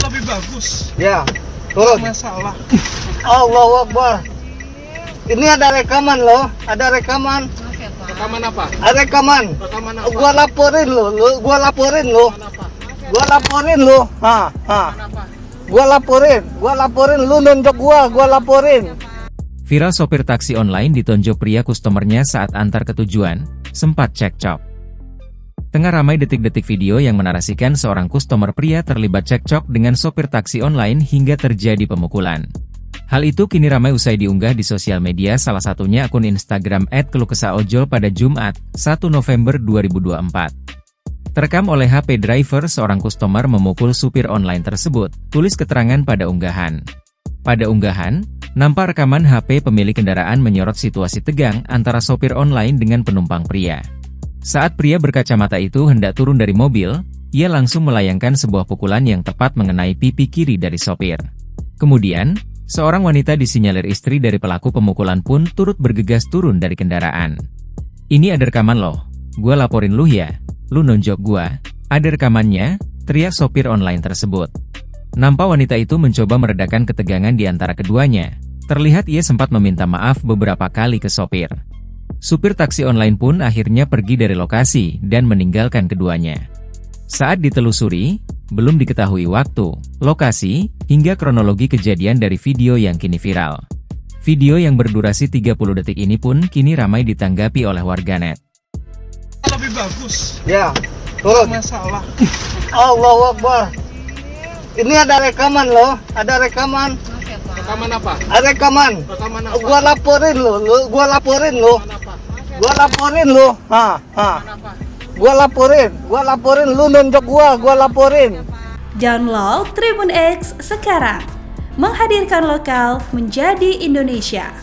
Lebih bagus. Ya, turun. Masalah. Allahu Akbar. Ini ada rekaman loh, ada rekaman. Rekaman apa? Ada rekaman. Rekaman apa? Gua laporin lo, gua laporin lo. Rekaman apa? Gua laporin lo. Rekaman apa? Gua laporin lu nonjok gua laporin. Viral sopir taksi online ditonjok pria kustomernya saat antar ke tujuan, sempat cekcok. Tengah ramai detik-detik video yang menarasikan seorang kustomer pria terlibat cekcok dengan sopir taksi online hingga terjadi pemukulan. Hal itu kini ramai usai diunggah di sosial media, salah satunya akun Instagram @keluhkesahojol pada Jumat, 1 November 2024. Terekam oleh HP driver seorang kustomer memukul supir online tersebut, tulis keterangan pada unggahan. Pada unggahan, nampak rekaman HP pemilik kendaraan menyorot situasi tegang antara sopir online dengan penumpang pria. Saat pria berkacamata itu hendak turun dari mobil, ia langsung melayangkan sebuah pukulan yang tepat mengenai pipi kiri dari sopir. Kemudian, seorang wanita disinyalir istri dari pelaku pemukulan pun turut bergegas turun dari kendaraan. "Ini ada rekaman loh, gua laporin lu ya, lu nonjok gua." Ada rekamannya, teriak sopir online tersebut. Nampak wanita itu mencoba meredakan ketegangan di antara keduanya. Terlihat ia sempat meminta maaf beberapa kali ke sopir. Supir taksi online pun akhirnya pergi dari lokasi dan meninggalkan keduanya. Saat ditelusuri, belum diketahui waktu, lokasi, hingga kronologi kejadian dari video yang kini viral. Video yang berdurasi 30 detik ini pun kini ramai ditanggapi oleh warganet. Lebih bagus. Ya, turun. Masalah. Allahu Akbar. Ini ada rekaman loh, ada rekaman. Rekaman apa? Ada rekaman. Rekaman apa? Gua laporin lo. Rekaman apa? Gua laporin lo. Rekaman apa? Gua laporin lu nonjok gua laporin. Download Tribun X sekarang. Menghadirkan lokal menjadi Indonesia.